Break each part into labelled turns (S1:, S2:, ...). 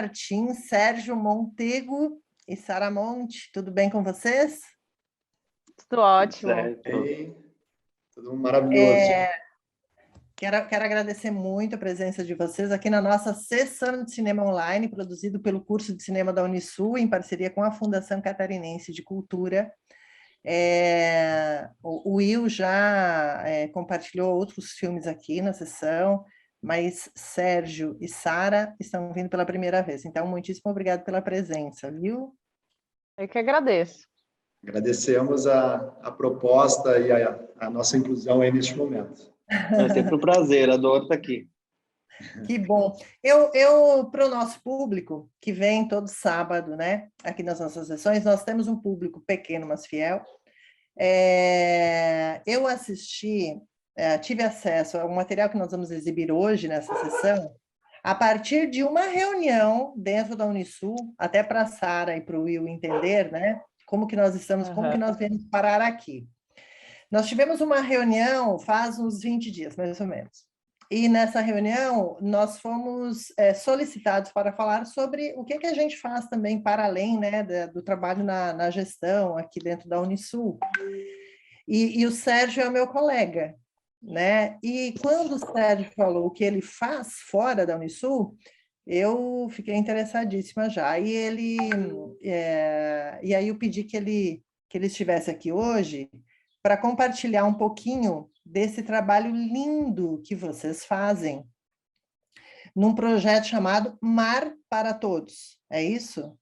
S1: Martins, Sérgio Montego e Sara Monte. Tudo bem com vocês?
S2: Tudo ótimo.
S3: Ei, tudo maravilhoso.
S1: Quero agradecer muito a presença de vocês aqui na nossa sessão de cinema online, produzido pelo curso de cinema da Unisul, em parceria com a Fundação Catarinense de Cultura. O Will já compartilhou outros filmes aqui na sessão, mas Sérgio e Sara estão vindo pela primeira vez. Então, muitíssimo obrigado pela presença, viu?
S2: Eu que agradeço.
S3: Agradecemos a proposta e a nossa inclusão aí neste momento.
S4: É sempre um prazer, adoro estar aqui.
S1: Que bom. Para o nosso público, que vem todo sábado, né, aqui nas nossas sessões, nós temos um público pequeno, mas fiel. Eu tive acesso ao material que nós vamos exibir hoje nessa sessão, a partir de uma reunião dentro da Unisul, até para a Sara e para o Will entender, né, como que nós estamos, como que nós viemos parar aqui. Nós tivemos uma reunião faz uns 20 dias, mais ou menos. E nessa reunião, nós fomos solicitados para falar sobre o que a gente faz também para além, né, do trabalho na gestão aqui dentro da Unisul. E o Sérgio é o meu colega, né? E quando o Sérgio falou o que ele faz fora da Unisul, eu fiquei interessadíssima já. E aí eu pedi que ele estivesse aqui hoje para compartilhar um pouquinho desse trabalho lindo que vocês fazem num projeto chamado Mar para Todos. É isso?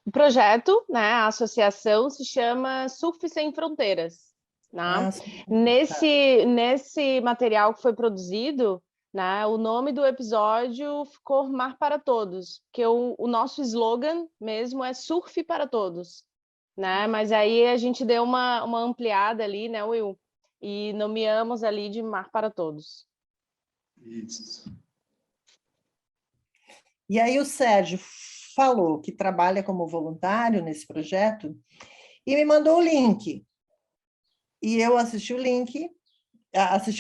S2: O projeto, né, a associação se chama Surf Sem Fronteiras. Né? Nesse material que foi produzido, né, o nome do episódio ficou Mar para Todos, que o nosso slogan mesmo é Surf para Todos. Né? Mas aí a gente deu uma ampliada ali, né, Will? E nomeamos ali de Mar para Todos.
S3: Isso.
S1: E aí o Sérgio falou que trabalha como voluntário nesse projeto e me mandou o link. E eu assisti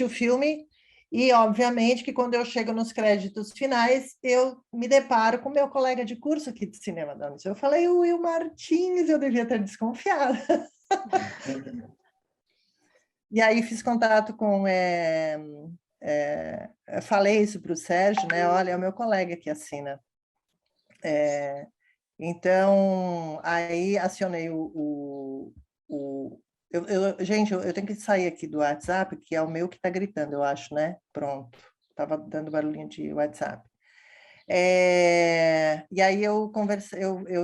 S1: o filme, e obviamente que quando eu chego nos créditos finais, eu me deparo com meu colega de curso aqui de cinema da Unisul. Eu falei, o Will Martins, eu devia ter desconfiado. E aí fiz contato com... falei isso para o Sérgio, né? Olha, é o meu colega que assina. Então, aí acionei gente, eu tenho que sair aqui do WhatsApp, que é o meu que está gritando, eu acho, né? Pronto, estava dando barulhinho de WhatsApp. E aí eu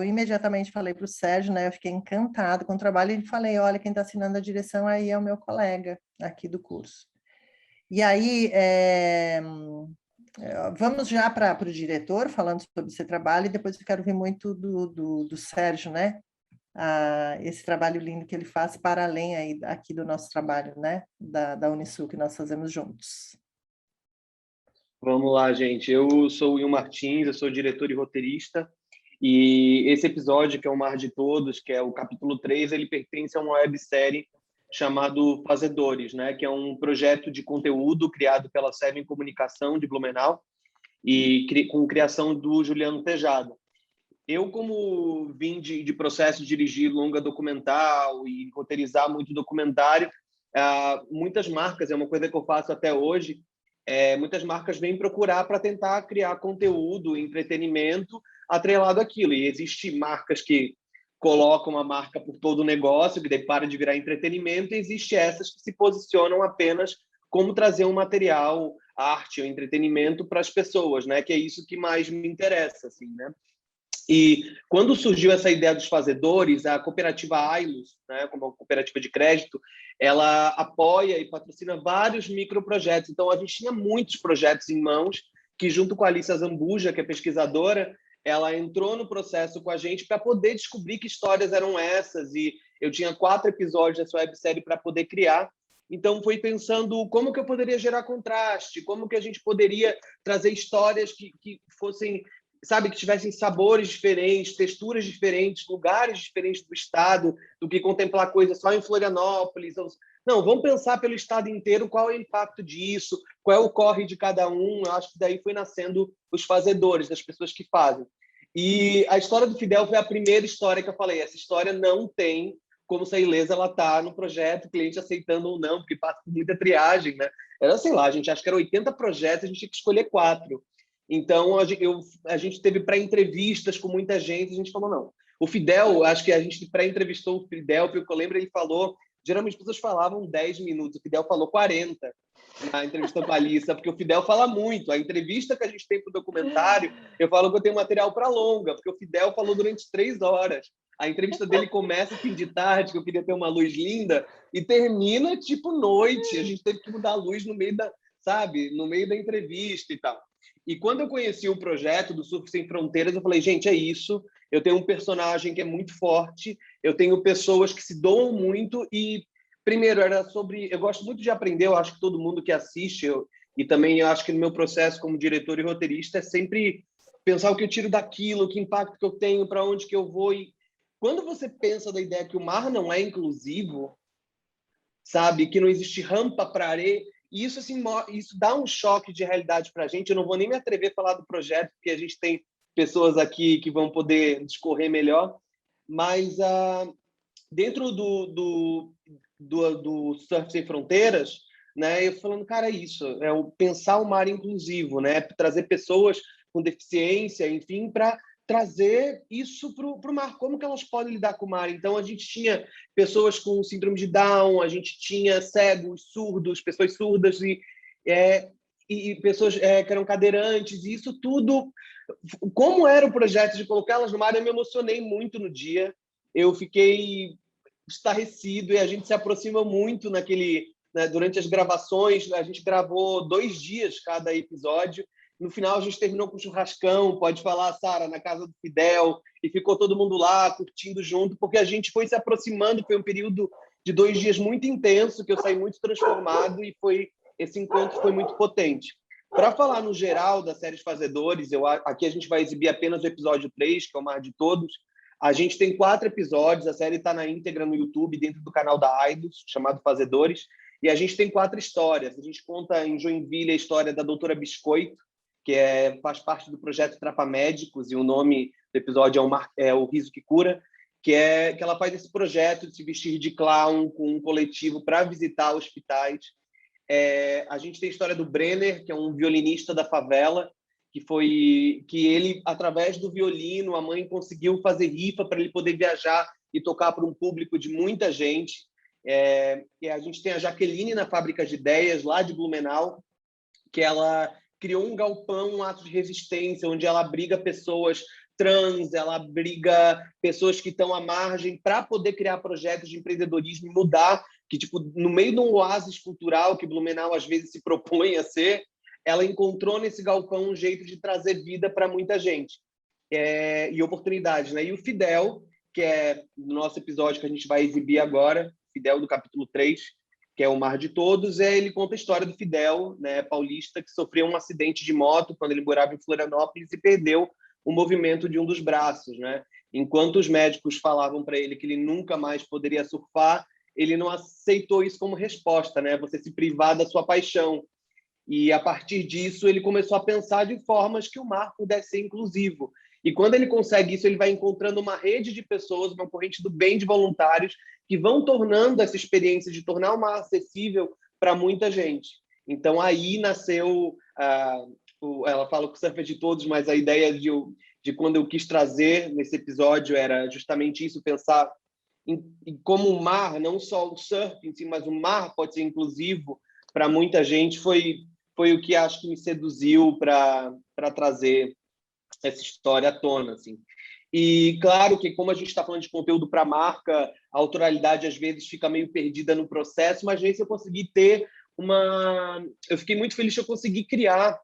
S1: imediatamente falei para o Sérgio, né? Eu fiquei encantado com o trabalho e falei, olha, quem está assinando a direção aí é o meu colega aqui do curso. E aí, vamos já para o diretor, falando sobre esse trabalho, e depois eu quero ver muito do Sérgio, né? Esse trabalho lindo que ele faz para além aí, aqui do nosso trabalho, né? Da Unisul, que nós fazemos juntos.
S4: Vamos lá, gente. Eu sou o Will Martins, eu sou diretor e roteirista, e esse episódio, que é o Mar de Todos, que é o capítulo 3, ele pertence a uma websérie chamado Fazedores, né? Que é um projeto de conteúdo criado pela Seven Comunicação de Blumenau e com criação do Juliano Tejada. Eu, como vim de processo de dirigir longa documental e roteirizar muito documentário, muitas marcas, é uma coisa que eu faço até hoje, muitas marcas vêm procurar para tentar criar conteúdo, entretenimento atrelado àquilo. E existem marcas que colocam a marca por todo o negócio, que daí para de virar entretenimento, e existem essas que se posicionam apenas como trazer um material, arte ou entretenimento para as pessoas, né? Que é isso que mais me interessa, assim, né? E quando surgiu essa ideia dos fazedores, a cooperativa Ailos, né, como uma cooperativa de crédito, ela apoia e patrocina vários microprojetos. Então, a gente tinha muitos projetos em mãos que, junto com a Alicia Zambuja, que é pesquisadora, ela entrou no processo com a gente para poder descobrir que histórias eram essas. E eu tinha 4 episódios dessa websérie para poder criar. Então, fui pensando como que eu poderia gerar contraste, como que a gente poderia trazer histórias que fossem... sabe, que tivessem sabores diferentes, texturas diferentes, lugares diferentes do estado, do que contemplar coisas só em Florianópolis, ou não, vamos pensar pelo estado inteiro qual é o impacto disso, qual é o corre de cada um. Eu acho que daí foi nascendo os fazedores, das pessoas que fazem. E a história do Fidel foi a primeira história que eu falei, essa história não tem como ser ilesa, ela está no projeto, o cliente aceitando ou não, porque passa por muita triagem, né? Era, sei lá, a gente acha que era 80 projetos, a gente tinha que escolher 4. Então, a gente teve pré-entrevistas com muita gente, a gente falou, não. O Fidel, acho que a gente pré-entrevistou o Fidel, porque eu lembro, ele falou, geralmente as pessoas falavam 10 minutos, o Fidel falou 40 na entrevista com a Alissa, porque o Fidel fala muito. A entrevista que a gente tem para o documentário, eu falo que eu tenho material para longa, porque o Fidel falou durante 3 horas. A entrevista dele começa fim de tarde, que eu queria ter uma luz linda, e termina tipo noite. A gente teve que mudar a luz no meio da, sabe, no meio da entrevista e tal. E quando eu conheci o projeto do Surf Sem Fronteiras, eu falei, gente, é isso. Eu tenho um personagem que é muito forte, eu tenho pessoas que se doam muito e, primeiro, era sobre... Eu gosto muito de aprender, eu acho que todo mundo que assiste, e também eu acho que no meu processo como diretor e roteirista, é sempre pensar o que eu tiro daquilo, que impacto que eu tenho, para onde que eu vou. E quando você pensa da ideia que o mar não é inclusivo, sabe, que não existe rampa para areia, e isso, assim, isso dá um choque de realidade para a gente. Eu não vou nem me atrever a falar do projeto, porque a gente tem pessoas aqui que vão poder discorrer melhor, mas dentro do Surf Sem Fronteiras, né, eu falando, cara, é isso, é o pensar o mar inclusivo, né, trazer pessoas com deficiência, enfim, para trazer isso para o mar, como que elas podem lidar com o mar. Então, a gente tinha pessoas com síndrome de Down, a gente tinha cegos, surdos, pessoas surdas e pessoas que eram cadeirantes, e isso tudo. Como era o projeto de colocá-las no mar, eu me emocionei muito no dia, eu fiquei estarrecido e a gente se aproxima muito naquele, né, durante as gravações. A gente gravou 2 dias cada episódio. No final, a gente terminou com churrascão, pode falar, Sara, na casa do Fidel, e ficou todo mundo lá curtindo junto, porque a gente foi se aproximando. Foi um período de 2 dias muito intenso, que eu saí muito transformado, e esse encontro foi muito potente. Para falar no geral da série Os Fazedores, aqui a gente vai exibir apenas o episódio 3, que é o Mar de Todos. A gente tem 4 episódios, a série está na íntegra no YouTube, dentro do canal da Aidos, chamado Fazedores, e a gente tem 4 histórias. A gente conta em Joinville a história da doutora Biscoito, que faz parte do projeto Trapa Médicos, e o nome do episódio é O Riso que Cura, que ela faz esse projeto de se vestir de clown com um coletivo para visitar hospitais. A gente tem a história do Brenner, que é um violinista da favela, que ele, através do violino, a mãe conseguiu fazer rifa para ele poder viajar e tocar para um público de muita gente. E a gente tem a Jaqueline na Fábrica de Ideias, lá de Blumenau, que ela criou um galpão, um ato de resistência, onde ela abriga pessoas trans, ela abriga pessoas que estão à margem para poder criar projetos de empreendedorismo e mudar, que, tipo, no meio de um oásis cultural que Blumenau às vezes se propõe a ser, ela encontrou nesse galpão um jeito de trazer vida para muita gente e oportunidades, né? E o Fidel, que é no nosso episódio que a gente vai exibir agora, Fidel do capítulo 3, que é o Mar de Todos, ele conta a história do Fidel, né, paulista, que sofreu um acidente de moto quando ele morava em Florianópolis e perdeu o movimento de um dos braços, né? Enquanto os médicos falavam para ele que ele nunca mais poderia surfar, ele não aceitou isso como resposta, né? Você se privar da sua paixão. E, a partir disso, ele começou a pensar de formas que o mar pudesse ser inclusivo. E, quando ele consegue isso, ele vai encontrando uma rede de pessoas, uma corrente do bem de voluntários, que vão tornando essa experiência de tornar o mar acessível para muita gente. Então, aí nasceu... ela fala que o surf é de todos, mas a ideia de quando eu quis trazer nesse episódio era justamente isso, pensar em como o mar, não só o surf em si, mas o mar pode ser inclusivo para muita gente, foi o que acho que me seduziu para trazer essa história à tona, assim. E claro que, como a gente está falando de conteúdo para marca, a autoralidade às vezes fica meio perdida no processo, mas nesse eu consegui ter eu fiquei muito feliz que eu consegui criar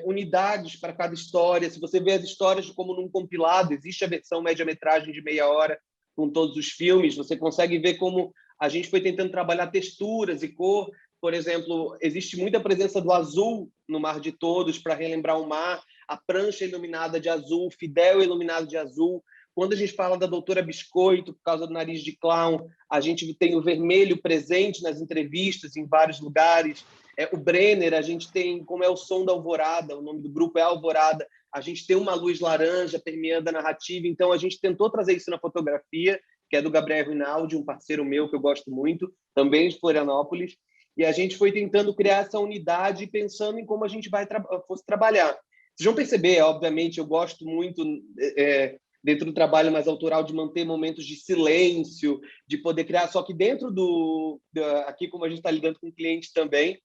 S4: unidades para cada história. Se você vê as histórias como num compilado, existe a versão média-metragem de meia hora com todos os filmes, você consegue ver como a gente foi tentando trabalhar texturas e cor. Por exemplo, existe muita presença do azul no Mar de Todos para relembrar o mar, a prancha iluminada de azul, Fidel iluminado de azul, Quando a gente fala da doutora Biscoito, por causa do nariz de clown, a gente tem o vermelho presente nas entrevistas em vários lugares. O Brenner, a gente tem como é o som da alvorada, o nome do grupo é Alvorada, a gente tem uma luz laranja permeando a narrativa, então a gente tentou trazer isso na fotografia, que é do Gabriel Rinaldi, um parceiro meu que eu gosto muito, também de Florianópolis, e a gente foi tentando criar essa unidade pensando em como a gente fosse trabalhar. Vocês vão perceber, obviamente, eu gosto muito, dentro do trabalho mais autoral, de manter momentos de silêncio, de poder criar, só que dentro aqui, como a gente está lidando com o cliente também,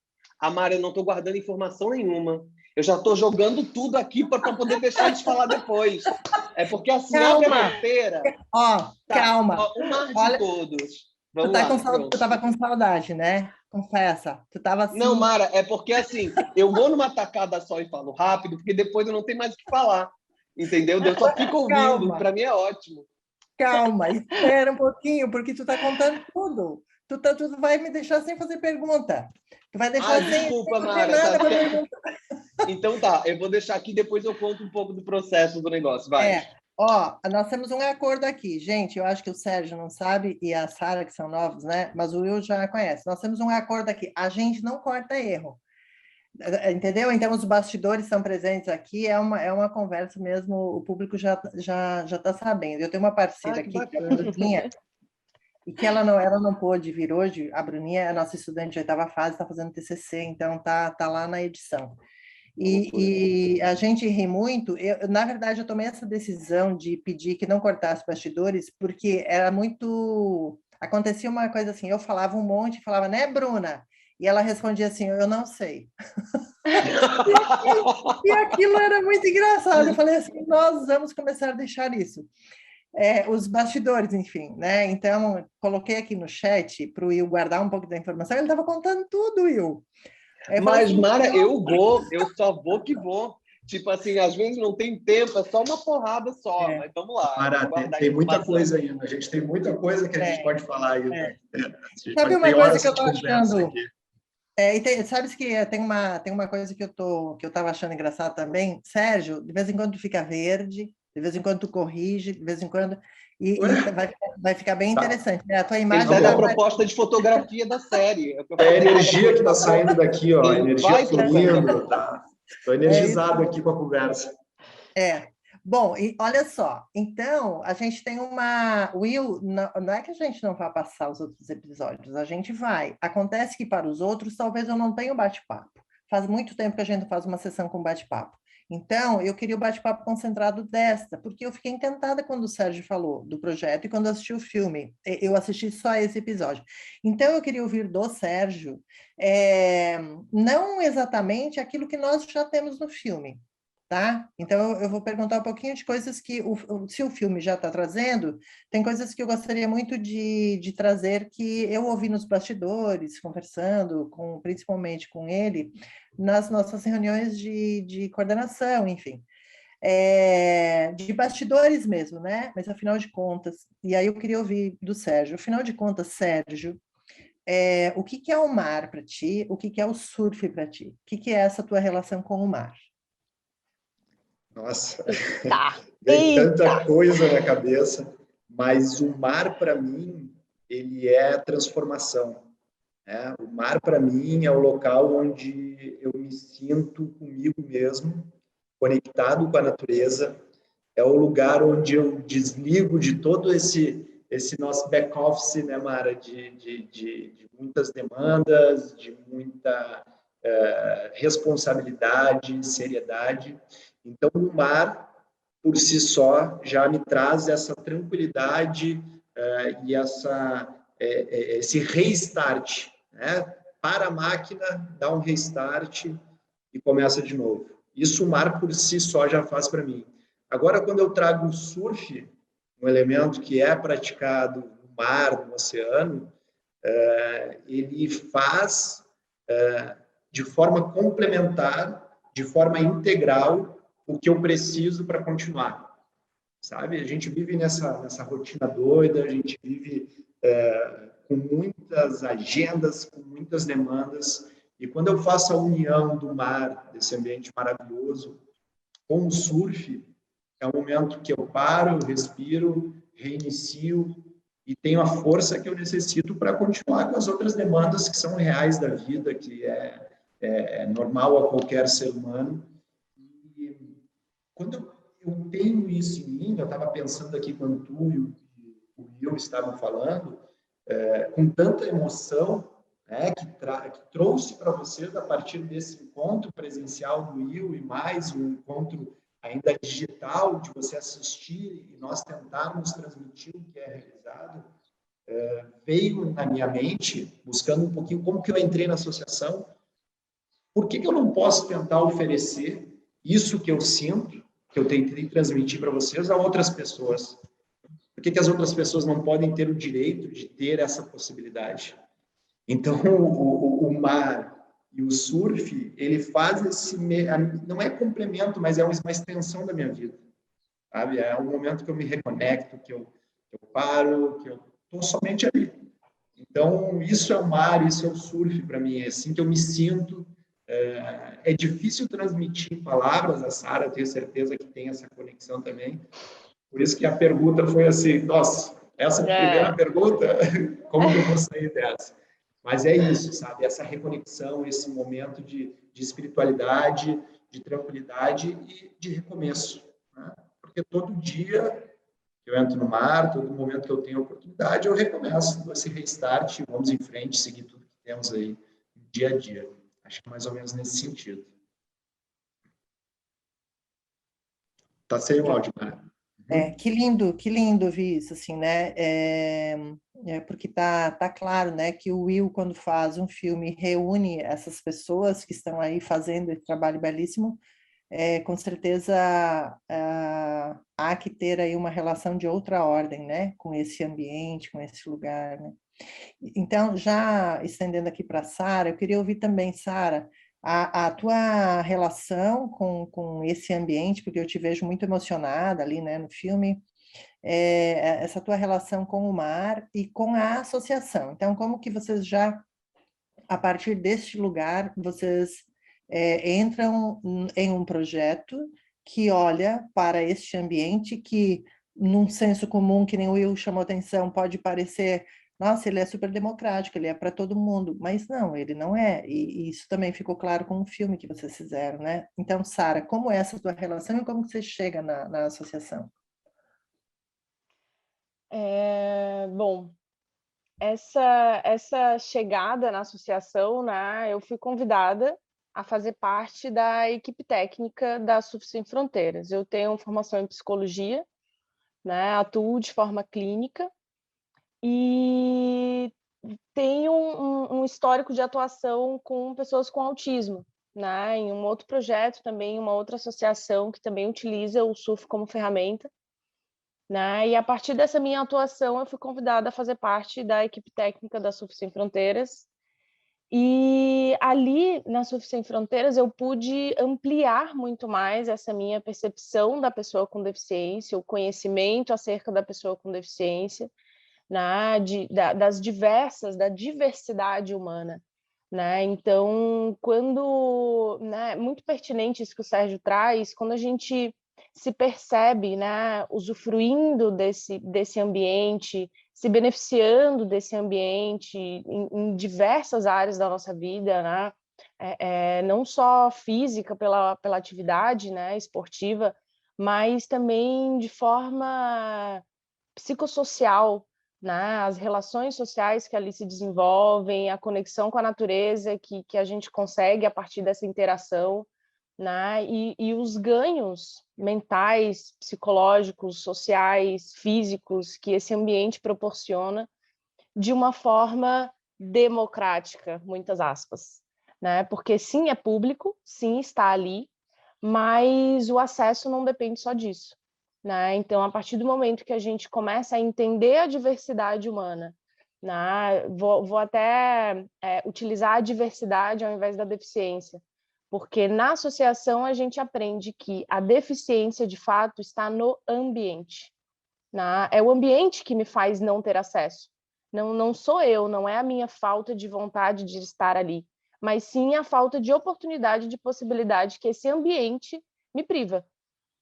S4: Mara, eu não estou guardando informação nenhuma. Eu já estou jogando tudo aqui para poder deixar eles falar depois. É porque assim, na terça-feira...
S1: Calma.
S4: Ó, o mar de todos. Vamos
S1: tu estava com saudade, né? Confessa. Tu estava assim...
S4: Não, Mara, é porque assim, eu vou numa tacada só e falo rápido, porque depois eu não tenho mais o que falar. Entendeu? Eu só fico ouvindo. Para mim é ótimo.
S1: Calma, espera um pouquinho, porque tu está contando tudo. Tu vai me deixar sem fazer pergunta. Tu vai deixar sem...
S4: Desculpa, Mara. Então tá, eu vou deixar aqui, depois eu conto um pouco do processo do negócio. Vai.
S1: Nós temos um acordo aqui. Gente, eu acho que o Sérgio não sabe e a Sara, que são novos, né? Mas o Will já conhece. Nós temos um acordo aqui. A gente não corta erro. Entendeu? Então, os bastidores estão presentes aqui, é uma conversa mesmo, o público já está sabendo. Eu tenho uma parceira aqui, que é a Bruninha, e que ela não pôde vir hoje. A Bruninha é a nossa estudante de 8ª fase, está fazendo TCC, então tá lá na edição. E a gente ri muito. Na verdade, eu tomei essa decisão de pedir que não cortasse bastidores, porque era muito... Acontecia uma coisa assim, eu falava um monte, falava, né, Bruna? E ela respondia assim, eu não sei. e aquilo era muito engraçado. Eu falei assim, nós vamos começar a deixar isso. Os bastidores, enfim, né? Então, coloquei aqui no chat para o Will guardar um pouco da informação. Ele estava contando tudo, Will.
S4: Mas, assim, Mara, eu só vou que vou. Tipo assim, às vezes não tem tempo, é só uma porrada só, mas vamos lá.
S3: Mara, tem muita coisa ainda. A gente tem muita coisa que a gente pode falar ainda.
S1: Sabe uma coisa que eu estou achando? Sabes que tem uma coisa que eu estava achando engraçado também, Sérgio, de vez em quando tu fica verde, de vez em quando tu corrige, de vez em quando, e vai ficar bem interessante. A tua imagem
S4: é a proposta de fotografia da série.
S3: É a energia que está saindo daqui, ó, a energia fluindo, tá? Estou energizado aqui com a conversa.
S1: Bom, e olha só, então, a gente tem uma... Will, não é que a gente não vá passar os outros episódios, a gente vai. Acontece que para os outros, talvez eu não tenha bate-papo. Faz muito tempo que a gente faz uma sessão com bate-papo. Então, eu queria o bate-papo concentrado desta, porque eu fiquei encantada quando o Sérgio falou do projeto e quando assisti o filme. Eu assisti só esse episódio. Então, eu queria ouvir do Sérgio, não exatamente aquilo que nós já temos no filme, tá? Então, eu vou perguntar um pouquinho de coisas que, se o filme já está trazendo, tem coisas que eu gostaria muito de trazer que eu ouvi nos bastidores, conversando, principalmente com ele, nas nossas reuniões de coordenação, enfim. De bastidores mesmo, né? Mas, afinal de contas, e aí eu queria ouvir do Sérgio. Afinal de contas, Sérgio, o que é o mar para ti? O que é o surf para ti? O que é essa tua relação com o mar?
S3: Nossa, tem tanta coisa na cabeça, mas o mar, para mim, ele é transformação. Né? O mar, para mim, é o local onde eu me sinto comigo mesmo, conectado com a natureza. É o lugar onde eu desligo de todo esse nosso back-office, né, Mara, de muitas demandas, de muita responsabilidade, seriedade. Então, o mar, por si só, já me traz essa tranquilidade e esse restart. Né? Para a máquina, dá um restart e começa de novo. Isso o mar, por si só, já faz para mim. Agora, quando eu trago o surf, um elemento que é praticado no mar, no oceano, ele faz de forma complementar, de forma integral, o que eu preciso para continuar, sabe? A gente vive nessa rotina doida, a gente vive com muitas agendas, com muitas demandas, e quando eu faço a união do mar, desse ambiente maravilhoso, com o surf, É um momento que eu paro, respiro, reinicio e tenho a força que eu necessito para continuar com as outras demandas que são reais da vida, que é normal a qualquer ser humano. E quando eu tenho isso em mim, eu estava pensando aqui quando tu e o Will estavam falando, com tanta emoção, né, que trouxe para vocês, a partir desse encontro presencial do Will e mais um encontro ainda digital, de você assistir e nós tentarmos transmitir o que é realizado, veio na minha mente, buscando um pouquinho como que eu entrei na associação, por que eu não posso tentar oferecer isso que eu sinto, que eu tentei transmitir para vocês, a outras pessoas? Por que as outras pessoas não podem ter o direito de ter essa possibilidade? Então, o mar e o surf, ele faz esse... Não é complemento, mas é uma extensão da minha vida. Sabe? É um momento que eu me reconecto, que eu paro, que eu estou somente ali. Então, isso é o mar, isso é o surf para mim. É assim que eu me sinto. É difícil transmitir em palavras, a Sara, eu tenho certeza que tem essa conexão também. Por isso que a pergunta foi assim, nossa, essa primeira pergunta, como que eu vou sair dessa? Mas é isso, sabe? Essa reconexão, esse momento de espiritualidade, de tranquilidade e de recomeço. Né? Porque todo dia que eu entro no mar, todo momento que eu tenho oportunidade, eu recomeço, dou esse restart, vamos em frente, seguir tudo que temos aí no dia a dia. Acho que mais ou menos nesse sentido. Tá sem o áudio, Mara.
S1: Que lindo ouvir isso, assim, né? Porque tá claro, né, que o Will, quando faz um filme, reúne essas pessoas que estão aí fazendo esse trabalho belíssimo, com certeza há que ter aí uma relação de outra ordem, né, com esse ambiente, com esse lugar, né? Então, já estendendo aqui para a Sara, eu queria ouvir também, Sara, a tua relação com esse ambiente, porque eu te vejo muito emocionada ali, né, no filme, essa tua relação com o mar e com a associação. Então, como que vocês já, a partir deste lugar, vocês entram em um projeto que olha para este ambiente que, num senso comum, que nem o Will chamou atenção, pode parecer, nossa, ele é super democrático, ele é para todo mundo, mas não, ele não é, e isso também ficou claro com o filme que vocês fizeram, né? Então, Sara, como é essa tua relação e como que você chega na associação?
S2: Bom, essa chegada na associação, né, eu fui convidada a fazer parte da equipe técnica da Surf Sem Fronteiras. Eu tenho formação em psicologia, né, atuo de forma clínica e tenho um histórico de atuação com pessoas com autismo, né, em um outro projeto também, uma outra associação que também utiliza o surf como ferramenta, né? E a partir dessa minha atuação, eu fui convidada a fazer parte da equipe técnica da Surf Sem Fronteiras. E ali, na Surf Sem Fronteiras, eu pude ampliar muito mais essa minha percepção da pessoa com deficiência, o conhecimento acerca da pessoa com deficiência, né? Da diversidade humana. Né? Então, né, muito pertinente isso que o Sérgio traz, quando a gente se percebe, né, usufruindo desse ambiente, se beneficiando desse ambiente em diversas áreas da nossa vida, né? Não só física pela atividade, né, esportiva, mas também de forma psicossocial, né? As relações sociais que ali se desenvolvem, a conexão com a natureza que a gente consegue a partir dessa interação, né? E os ganhos mentais, psicológicos, sociais, físicos que esse ambiente proporciona de uma forma democrática, muitas aspas, né? Porque sim, é público, sim, está ali, mas o acesso não depende só disso. Né? Então, a partir do momento que a gente começa a entender a diversidade humana, né? Vou até utilizar a diversidade ao invés da deficiência, porque na associação a gente aprende que a deficiência, de fato, está no ambiente. Né? É o ambiente que me faz não ter acesso. Não sou eu, não é a minha falta de vontade de estar ali, mas sim a falta de oportunidade, de possibilidade que esse ambiente me priva.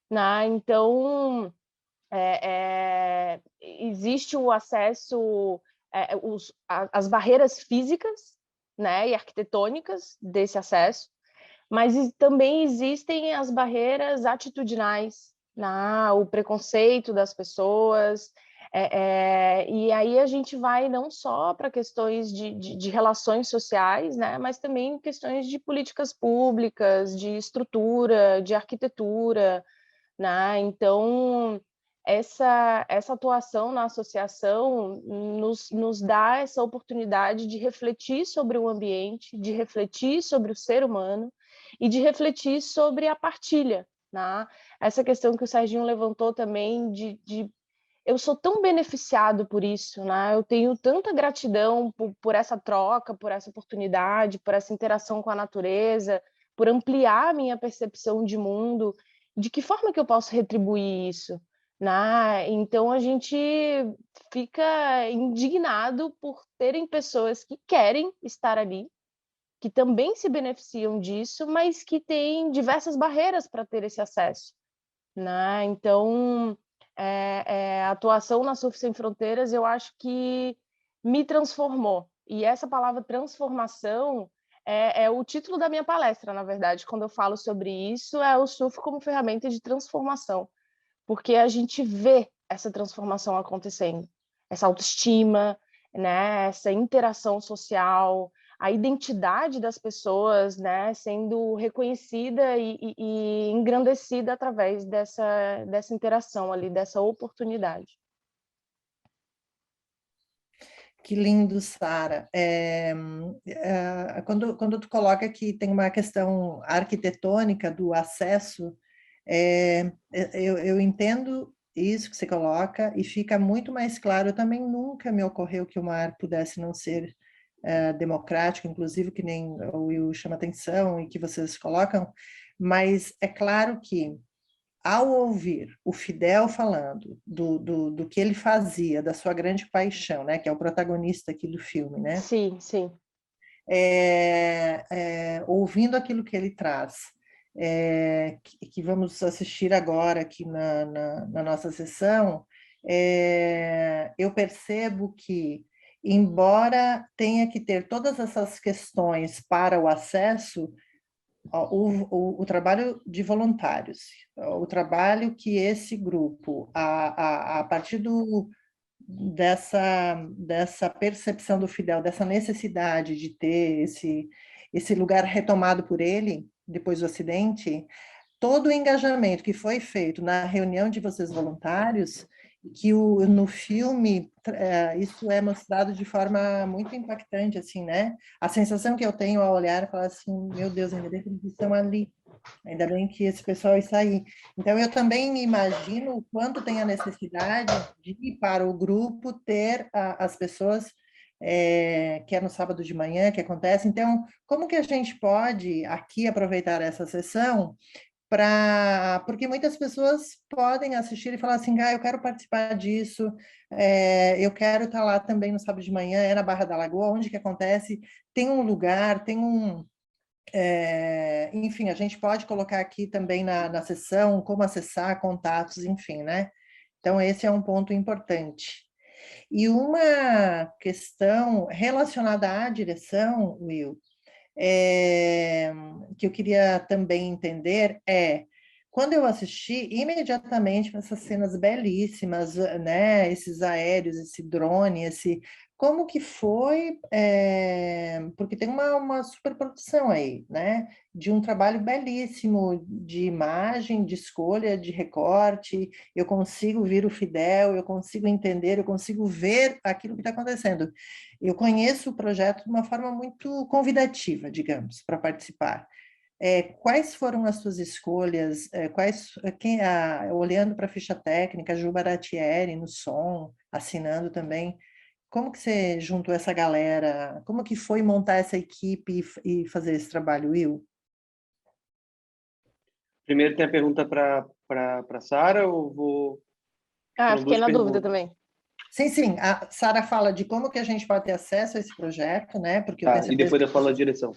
S2: né? Então, existe o acesso, as barreiras físicas, né, e arquitetônicas desse acesso, mas também existem as barreiras atitudinais, né, o preconceito das pessoas, e aí a gente vai não só para questões de relações sociais, né, mas também questões de políticas públicas, de estrutura, de arquitetura, né? Então, essa atuação na associação nos dá essa oportunidade de refletir sobre o ambiente, de refletir sobre o ser humano e de refletir sobre a partilha, né? Essa questão que o Serginho levantou também eu sou tão beneficiado por isso, né? Eu tenho tanta gratidão por essa troca, por essa oportunidade, por essa interação com a natureza, por ampliar a minha percepção de mundo. De que forma que eu posso retribuir isso? Né? Então a gente fica indignado por terem pessoas que querem estar ali, que também se beneficiam disso, mas que têm diversas barreiras para ter esse acesso, né? Então, a atuação na Surf Sem Fronteiras, eu acho que me transformou. E essa palavra transformação é o título da minha palestra, na verdade, quando eu falo sobre isso, é o surf como ferramenta de transformação, porque a gente vê essa transformação acontecendo, essa autoestima, né, essa interação social, a identidade das pessoas, né, sendo reconhecida e engrandecida através dessa interação ali, dessa oportunidade.
S1: Que lindo, Sara. Quando tu coloca que tem uma questão arquitetônica do acesso, eu entendo isso que você coloca e fica muito mais claro. Também nunca me ocorreu que o mar pudesse não ser democrático, inclusive que nem o Will chama atenção e que vocês colocam, mas é claro que ao ouvir o Fidel falando do que ele fazia, da sua grande paixão, né, que é o protagonista aqui do filme, né?
S2: Sim, sim.
S1: Ouvindo aquilo que ele traz, que vamos assistir agora aqui na nossa sessão, eu percebo que, embora tenha que ter todas essas questões para o acesso, o trabalho de voluntários, o trabalho que esse grupo, a partir dessa percepção do Fidel, dessa necessidade de ter esse lugar retomado por ele, depois do acidente, todo o engajamento que foi feito na reunião de vocês voluntários, que no filme isso é mostrado de forma muito impactante, assim, né? A sensação que eu tenho ao olhar é falar assim, meu Deus, ainda bem que eles estão ali, ainda bem que esse pessoal está aí. Então, eu também imagino o quanto tem a necessidade de, para o grupo, ter as pessoas que é no sábado de manhã, que acontece. Então, como que a gente pode aqui aproveitar essa sessão porque muitas pessoas podem assistir e falar assim, eu quero participar disso, eu quero estar lá também no sábado de manhã, na Barra da Lagoa, onde que acontece, tem um lugar, enfim, a gente pode colocar aqui também na sessão como acessar, contatos, enfim, né? Então, esse é um ponto importante. E uma questão relacionada à direção, Will, que eu queria também entender quando eu assisti, imediatamente essas cenas belíssimas, né, esses aéreos, esse drone, como que foi, porque tem uma superprodução aí, né, de um trabalho belíssimo de imagem, de escolha, de recorte, eu consigo ver o Fidel, eu consigo entender, eu consigo ver aquilo que está acontecendo. Eu conheço o projeto de uma forma muito convidativa, digamos, para participar. Quais foram as suas escolhas? Olhando para a ficha técnica, Ju Baratieri no som, assinando também, como que você juntou essa galera? Como que foi montar essa equipe e fazer esse trabalho, Will?
S4: Primeiro tem a pergunta para Sara ou vou... Foram
S2: Fiquei
S4: duas
S2: na dúvida
S4: perguntas.
S2: também.
S1: Sim. A Sara fala de como que a gente pode ter acesso a esse projeto, né? Porque eu tenho
S4: E
S1: certeza
S4: depois eu falo a direção.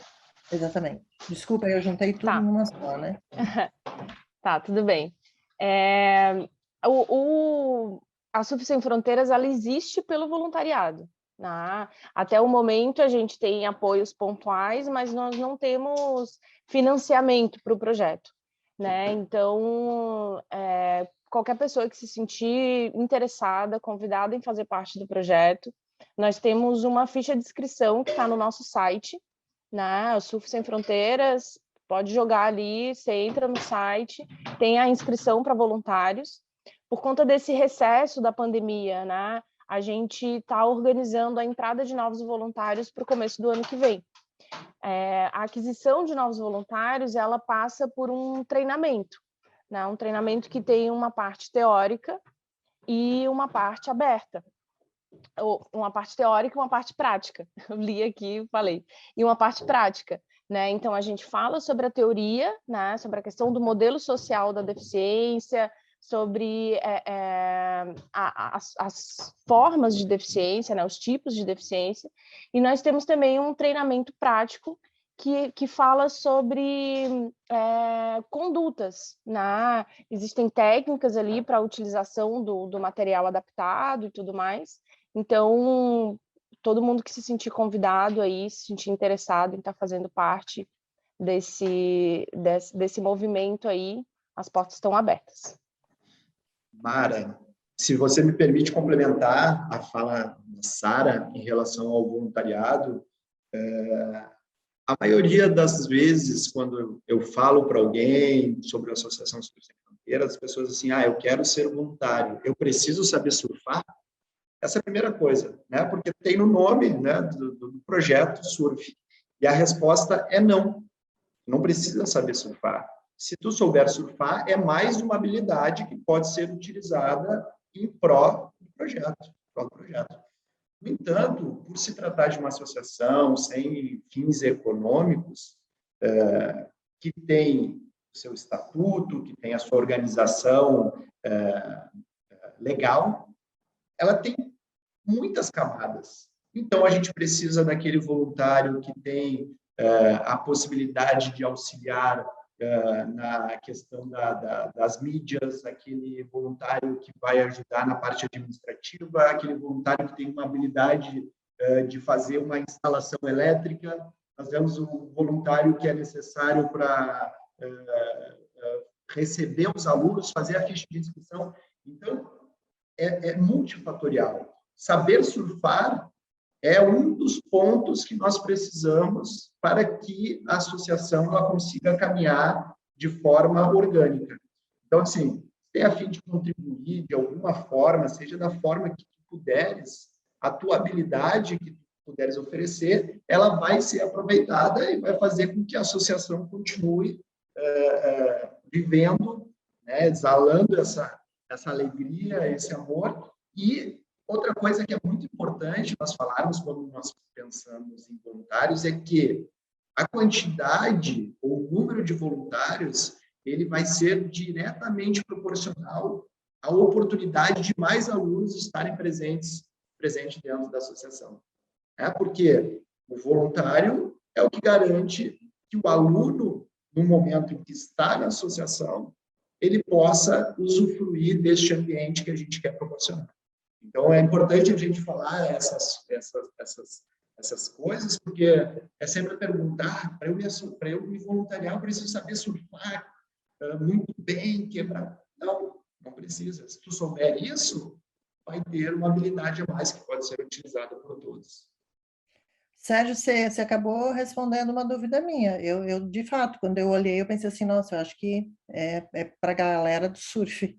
S1: Exatamente. Desculpa, eu juntei tudo
S2: Tá.
S1: numa só, né?
S2: Tá, tudo bem. A Surf Sem Fronteiras, ela existe pelo voluntariado. Né? Até o momento, a gente tem apoios pontuais, mas nós não temos financiamento para o projeto. Né? Então, qualquer pessoa que se sentir interessada, convidada em fazer parte do projeto, nós temos uma ficha de inscrição que está no nosso site, né? O Surf Sem Fronteiras, pode jogar ali, você entra no site, tem a inscrição para voluntários. Por conta desse recesso da pandemia, né? A gente está organizando a entrada de novos voluntários para o começo do ano que vem. A aquisição de novos voluntários, ela passa por um treinamento, né? Um treinamento que tem uma parte teórica e uma parte aberta. Uma parte teórica e uma parte prática. Eu li aqui e falei. E uma parte prática. Né? Então, a gente fala sobre a teoria, né? Sobre a questão do modelo social da deficiência, sobre as formas de deficiência, né? Os tipos de deficiência, e nós temos também um treinamento prático que fala sobre condutas. Né? Existem técnicas ali para a utilização do material adaptado e tudo mais. Então, todo mundo que se sentir convidado aí, se sentir interessado em estar fazendo parte desse movimento aí, as portas estão abertas.
S3: Mara, se você me permite complementar a fala da Sara em relação ao voluntariado, a maioria das vezes, quando eu falo para alguém sobre a Associação Surf Sem Fronteiras, as pessoas assim, eu quero ser voluntário, eu preciso saber surfar? Essa é a primeira coisa, né? Porque tem no nome, né, do projeto surf. E a resposta é não. Não precisa saber surfar. Se tu souber surfar, é mais uma habilidade que pode ser utilizada em pró do projeto. No entanto, por se tratar de uma associação sem fins econômicos, que tem o seu estatuto, que tem a sua organização legal, ela tem muitas camadas. Então, a gente precisa daquele voluntário que tem a possibilidade de auxiliar na questão das mídias, aquele voluntário que vai ajudar na parte administrativa, aquele voluntário que tem uma habilidade de fazer uma instalação elétrica. Nós temos o voluntário que é necessário para receber os alunos, fazer a ficha de inscrição. Então, é multifatorial. Saber surfar é um dos pontos que nós precisamos para que a associação ela consiga caminhar de forma orgânica. Então, assim, tem a fim de contribuir de alguma forma, seja da forma que tu puderes, a tua habilidade que tu puderes oferecer, ela vai ser aproveitada e vai fazer com que a associação continue vivendo, né, exalando essa alegria, esse amor. E outra coisa que é muito importante nós falarmos quando nós pensamos em voluntários é que a quantidade ou o número de voluntários ele vai ser diretamente proporcional à oportunidade de mais alunos estarem presentes dentro da associação. Porque o voluntário é o que garante que o aluno, no momento em que está na associação, ele possa usufruir deste ambiente que a gente quer proporcionar. Então, é importante a gente falar essas coisas, porque é sempre perguntar, para eu me voluntariar, eu preciso saber surfar muito bem, quebrar. Não precisa. Se tu souber isso, vai ter uma habilidade a mais que pode ser utilizada por todos.
S1: Sérgio, você acabou respondendo uma dúvida minha. Eu, de fato, quando eu olhei, eu pensei assim, nossa, eu acho que é para a galera do surf.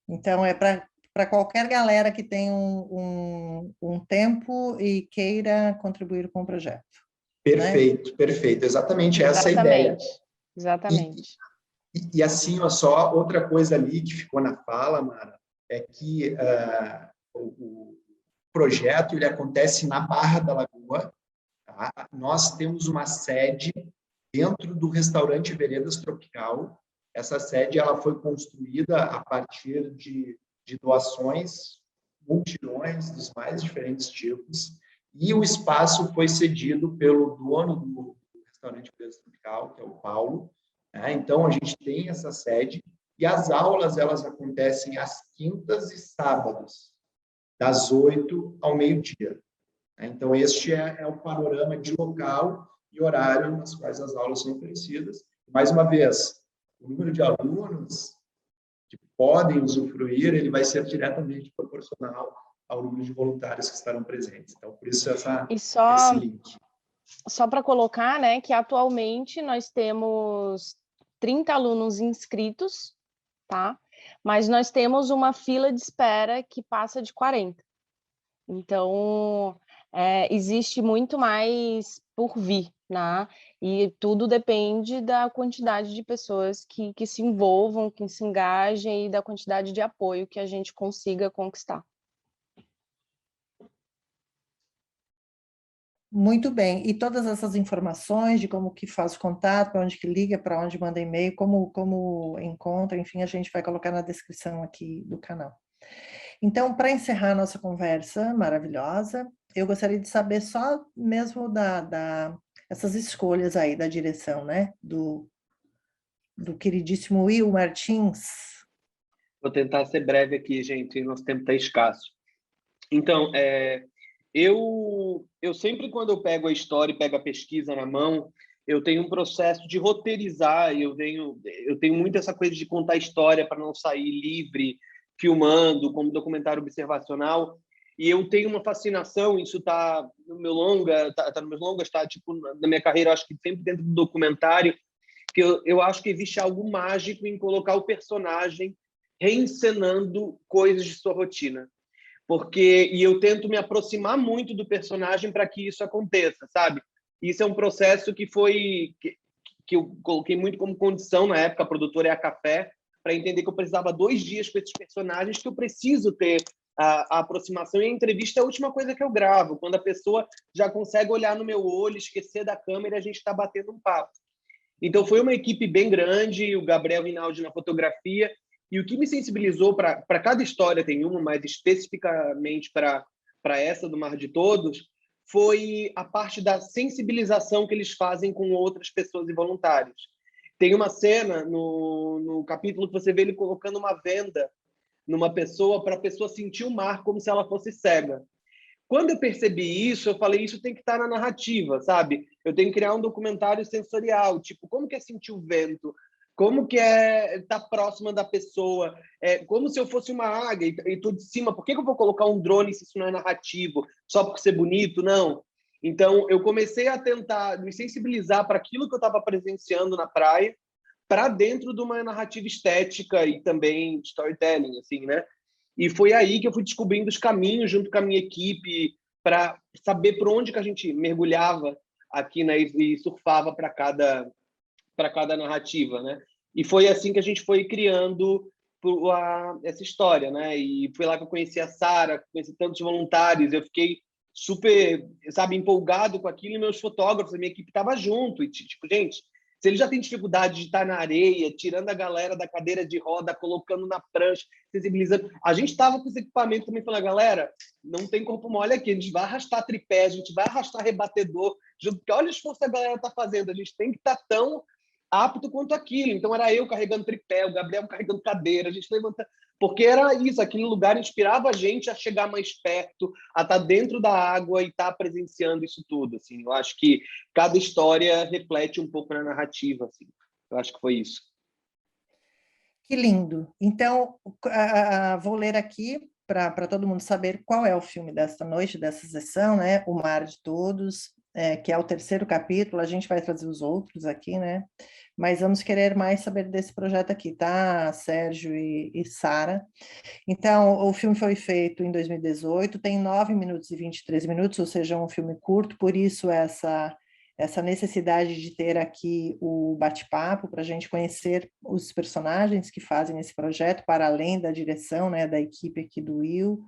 S1: Então, é para qualquer galera que tem um tempo e queira contribuir com o projeto.
S3: Perfeito, né? Perfeito. Exatamente essa é a ideia.
S2: Exatamente.
S3: E assim, só outra coisa ali que ficou na fala, Mara, é que o projeto ele acontece na Barra da Lagoa. Tá? Nós temos uma sede dentro do restaurante Veredas Tropical. Essa sede ela foi construída a partir de doações, multirões dos mais diferentes tipos, e o espaço foi cedido pelo dono do restaurante Veredas Tropical, que é o Paulo. Então, a gente tem essa sede, E as aulas, elas acontecem às quintas e sábados, das 8 ao meio-dia. Então, este é o panorama de local e horário nas quais as aulas são oferecidas. Mais uma vez, o número de alunos que podem usufruir, ele vai ser diretamente proporcional ao número de voluntários que estarão presentes. Então, por isso esse link.
S2: Só para colocar, né, que atualmente nós temos 30 alunos inscritos, tá? Mas nós temos uma fila de espera que passa de 40. Então, existe muito mais por vir, né? E tudo depende da quantidade de pessoas que se envolvam, que se engajem e da quantidade de apoio que a gente consiga conquistar.
S1: Muito bem. E todas essas informações de como que faz o contato, para onde que liga, para onde manda e-mail, como encontra, enfim, a gente vai colocar na descrição aqui do canal. Então, para encerrar a nossa conversa maravilhosa, eu gostaria de saber só mesmo essas escolhas aí da direção, né? Do queridíssimo Will Martins.
S4: Vou tentar ser breve aqui, gente, nosso tempo está escasso. Então, eu sempre, quando eu pego a história e pego a pesquisa na mão, eu tenho um processo de roteirizar, eu tenho muito essa coisa de contar história para não sair livre, filmando, como documentário observacional, e eu tenho uma fascinação, isso está no meu longa, tá nos meus longas, está tipo, na minha carreira, acho que sempre dentro do documentário, que eu acho que existe algo mágico em colocar o personagem reencenando coisas de sua rotina. E eu tento me aproximar muito do personagem para que isso aconteça, sabe? Isso é um processo que eu coloquei muito como condição na época, a produtora é a Café, para entender que eu precisava 2 dias com esses personagens, que eu preciso ter a aproximação. E a entrevista é a última coisa que eu gravo, quando a pessoa já consegue olhar no meu olho, esquecer da câmera e a gente está batendo um papo. Então, foi uma equipe bem grande, o Gabriel Rinaldi na fotografia, e o que me sensibilizou para cada história, tem uma, mas especificamente para essa do Mar de Todos, foi a parte da sensibilização que eles fazem com outras pessoas e voluntários. Tem uma cena no capítulo que você vê ele colocando uma venda numa pessoa para a pessoa sentir o mar como se ela fosse cega. Quando eu percebi isso, eu falei, isso tem que estar na narrativa, sabe? Eu tenho que criar um documentário sensorial, tipo, como que é sentir o vento? Como que é estar próxima da pessoa? Como se eu fosse uma águia e estou de cima. Por que eu vou colocar um drone se isso não é narrativo? Só por ser bonito? Não. Então, eu comecei a tentar me sensibilizar para aquilo que eu estava presenciando na praia, para dentro de uma narrativa estética e também storytelling, assim, né? E foi aí que eu fui descobrindo os caminhos junto com a minha equipe para saber por onde que a gente mergulhava aqui, né, e surfava para cada narrativa, né? E foi assim que a gente foi criando essa história, né? E foi lá que eu conheci a Sara, conheci tantos voluntários, eu fiquei super, sabe, empolgado com aquilo, e meus fotógrafos, a minha equipe estava junto, e tipo, gente, se ele já tem dificuldade de estar na areia, tirando a galera da cadeira de roda, colocando na prancha, sensibilizando, a gente estava com os equipamentos também falando, galera, não tem corpo mole aqui, a gente vai arrastar tripé, a gente vai arrastar rebatedor, porque olha o esforço que a galera está fazendo, a gente tem que estar tão apto quanto aquilo. Então era eu carregando tripé, o Gabriel carregando cadeira, a gente levanta, porque era isso, aquele lugar inspirava a gente a chegar mais perto, a estar dentro da água e estar presenciando isso tudo, assim. Eu acho que cada história reflete um pouco na narrativa, assim. Eu acho que foi isso.
S1: Que lindo. Então, vou ler aqui para todo mundo saber qual é o filme desta noite, dessa sessão, né? O Mar de Todos, que é o 3º capítulo, a gente vai trazer os outros aqui, né? Mas vamos querer mais saber desse projeto aqui, tá, Sérgio e Sara? Então, o filme foi feito em 2018, tem 9 minutos e 23 minutos, ou seja, um filme curto, por isso essa necessidade de ter aqui o bate-papo para a gente conhecer os personagens que fazem esse projeto, para além da direção, né, da equipe aqui do Will.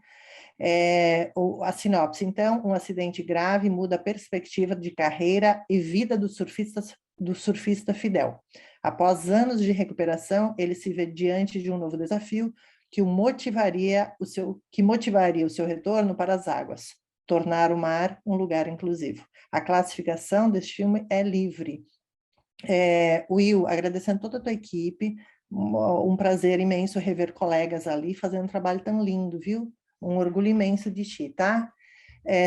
S1: A sinopse, então, um acidente grave muda a perspectiva de carreira e vida do surfista Fidel. Após anos de recuperação, ele se vê diante de um novo desafio que motivaria o seu retorno para as águas, tornar o mar um lugar inclusivo. A classificação deste filme é livre. Will, agradecendo toda a tua equipe, um prazer imenso rever colegas ali fazendo um trabalho tão lindo, viu? Um orgulho imenso de ti, tá?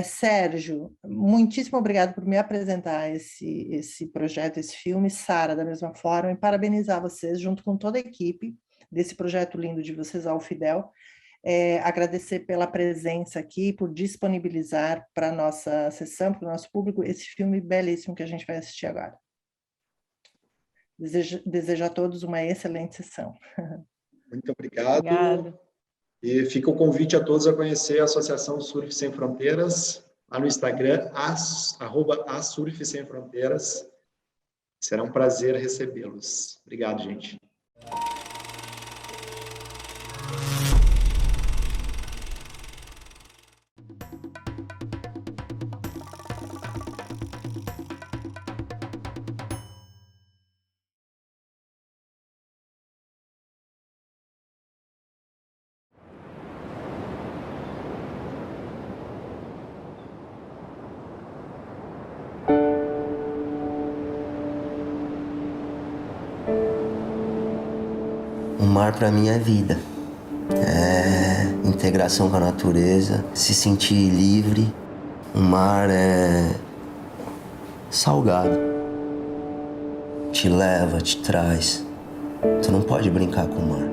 S1: Sérgio, muitíssimo obrigado por me apresentar esse projeto, esse filme. Sara, da mesma forma, e parabenizar vocês, junto com toda a equipe desse projeto lindo de vocês, ao Fidel. Agradecer pela presença aqui, por disponibilizar para a nossa sessão, para o nosso público, esse filme belíssimo que a gente vai assistir agora. Desejo a todos uma excelente sessão.
S3: Muito obrigado.
S2: Obrigado.
S3: E fica o convite a todos a conhecer a Associação Surf Sem Fronteiras, lá no Instagram, @Surf Sem Fronteiras. Será um prazer recebê-los. Obrigado, gente.
S5: O mar para mim é vida, é integração com a natureza, se sentir livre. O mar é salgado, te leva, te traz. Tu não pode brincar com o mar.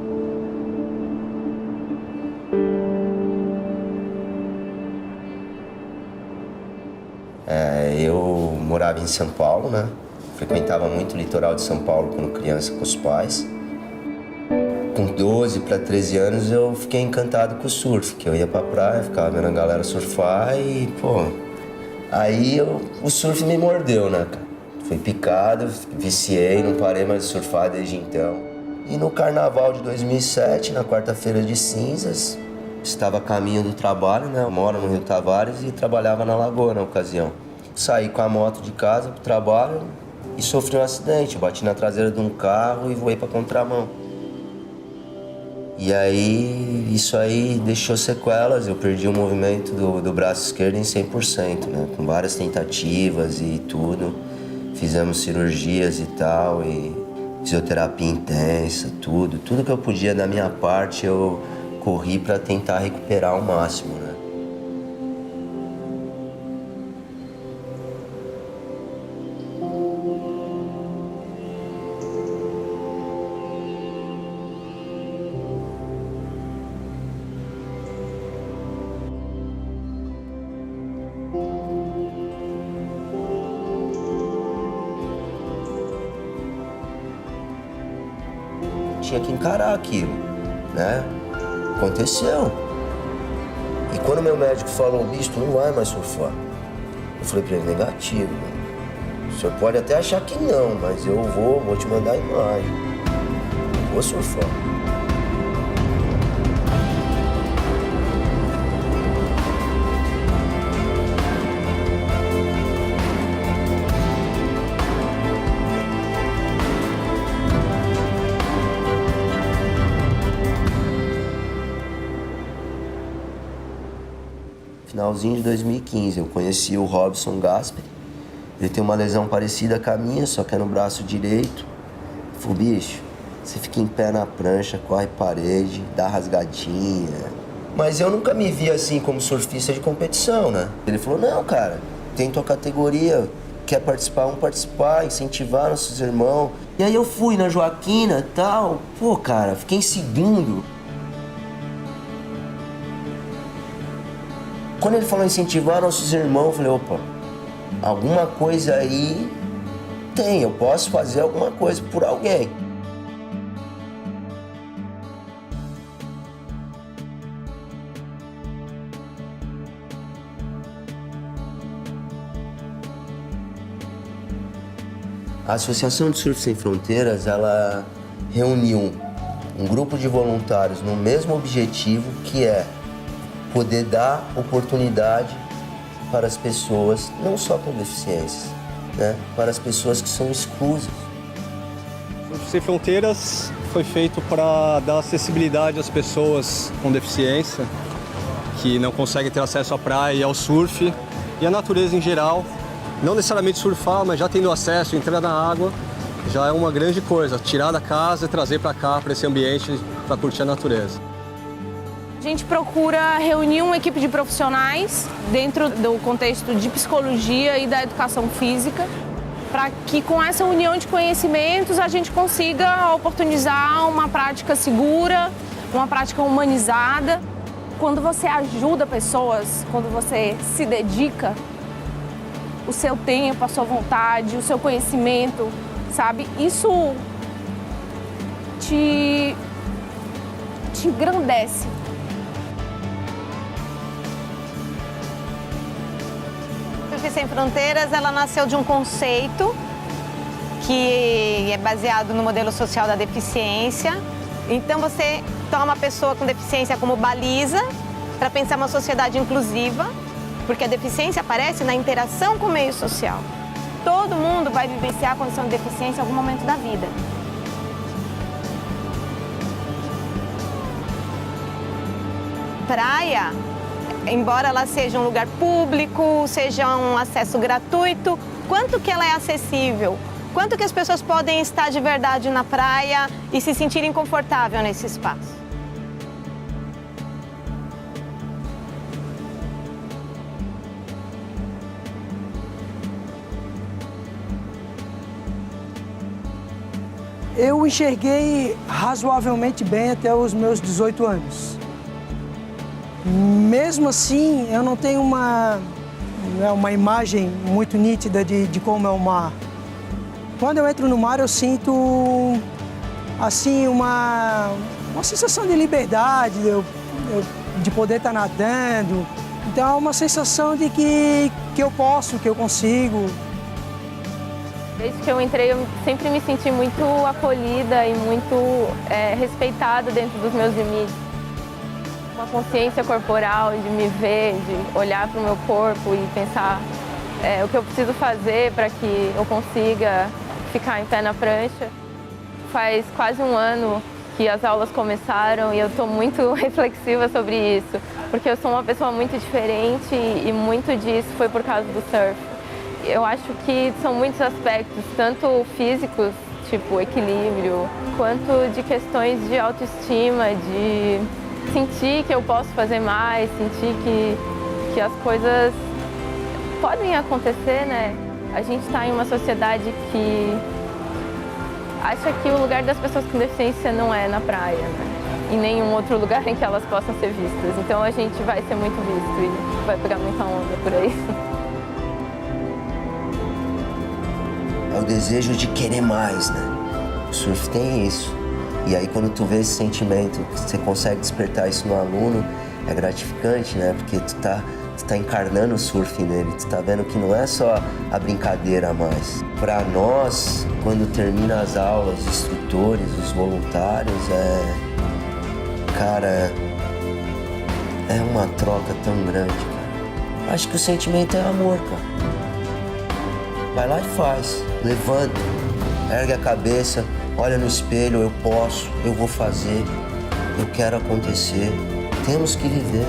S5: Eu morava em São Paulo, né? Frequentava muito o litoral de São Paulo quando criança com os pais. Com 12 para 13 anos eu fiquei encantado com o surf, que eu ia pra praia, ficava vendo a galera surfar e, aí o surf me mordeu, né, cara? Fui picado, viciei, não parei mais de surfar desde então. E no carnaval de 2007, na quarta-feira de cinzas, estava a caminho do trabalho, né? Eu moro no Rio Tavares e trabalhava na Lagoa na ocasião. Saí com a moto de casa pro trabalho e sofri um acidente. Bati na traseira de um carro e voei pra contramão. E aí, isso aí deixou sequelas. Eu perdi o movimento do braço esquerdo em 100%, né? Com várias tentativas e tudo. Fizemos cirurgias e tal, e fisioterapia intensa, tudo. Tudo que eu podia da minha parte, eu corri para tentar recuperar ao máximo, né? Tinha que encarar aquilo, né? Aconteceu. E quando meu médico falou, bicho, tu não vai mais surfar. Eu falei pra ele, negativo. O senhor pode até achar que não, mas eu vou te mandar a imagem. Eu vou surfar. Finalzinho de 2015, eu conheci o Robson Gasper. Ele tem uma lesão parecida com a minha, só que é no braço direito. Eu falei, bicho, você fica em pé na prancha, corre parede, dá rasgadinha. Mas eu nunca me vi assim como surfista de competição, né? Ele falou, não, cara, tem tua categoria, quer participar, vamos participar, incentivar nossos irmãos. E aí eu fui na Joaquina e tal, cara, fiquei em segundo. Quando ele falou incentivar nossos irmãos, eu falei, opa, alguma coisa aí tem, eu posso fazer alguma coisa por alguém. A Associação de Surf Sem Fronteiras, ela reuniu um grupo de voluntários no mesmo objetivo, que é poder dar oportunidade para as pessoas, não só com deficiências, né? Para as pessoas que são exclusas.
S6: Surf Sem Fronteiras foi feito para dar acessibilidade às pessoas com deficiência, que não conseguem ter acesso à praia e ao surf, e à natureza em geral. Não necessariamente surfar, mas já tendo acesso, entrar na água, já é uma grande coisa, tirar da casa e trazer para cá, para esse ambiente, para curtir a natureza.
S2: A gente procura reunir uma equipe de profissionais dentro do contexto de psicologia e da educação física, para que com essa união de conhecimentos a gente consiga oportunizar uma prática segura, uma prática humanizada. Quando você ajuda pessoas, quando você se dedica, o seu tempo, a sua vontade, o seu conhecimento, sabe? Isso te engrandece.
S7: Surf Sem Fronteiras, ela nasceu de um conceito que é baseado no modelo social da deficiência. Então você toma a pessoa com deficiência como baliza para pensar uma sociedade inclusiva, porque a deficiência aparece na interação com o meio social. Todo mundo vai vivenciar a condição de deficiência em algum momento da vida. Praia, embora ela seja um lugar público, seja um acesso gratuito, quanto que ela é acessível? Quanto que as pessoas podem estar de verdade na praia e se sentirem confortáveis nesse espaço?
S8: Eu enxerguei razoavelmente bem até os meus 18 anos. Mesmo assim, eu não tenho uma imagem muito nítida de como é o mar. Quando eu entro no mar, eu sinto assim, uma sensação de liberdade, de poder estar nadando. Então é uma sensação de que eu posso, que eu consigo.
S2: Desde que eu entrei, eu sempre me senti muito acolhida e muito respeitada dentro dos meus limites. Uma consciência corporal de me ver, de olhar para o meu corpo e pensar o que eu preciso fazer para que eu consiga ficar em pé na prancha. Faz quase um ano que as aulas começaram e eu estou muito reflexiva sobre isso, porque eu sou uma pessoa muito diferente e muito disso foi por causa do surf. Eu acho que são muitos aspectos, tanto físicos, tipo equilíbrio, quanto de questões de autoestima, de sentir que eu posso fazer mais, sentir que as coisas podem acontecer, né? A gente está em uma sociedade que acha que o lugar das pessoas com deficiência não é na praia, né? Em nenhum outro lugar em que elas possam ser vistas. Então a gente vai ser muito visto e vai pegar muita onda por aí.
S5: É o desejo de querer mais, né? O surf tem isso. E aí quando tu vê esse sentimento, que você consegue despertar isso no aluno, é gratificante, né? Porque tu tá encarnando o surf nele, tu tá vendo que não é só a brincadeira a mais. Para nós, quando termina as aulas, os instrutores, os voluntários, é uma troca tão grande, cara. Acho que o sentimento é amor, cara. Vai lá e faz, levanta, ergue a cabeça, olha no espelho, eu posso, eu vou fazer, eu quero acontecer, temos que viver.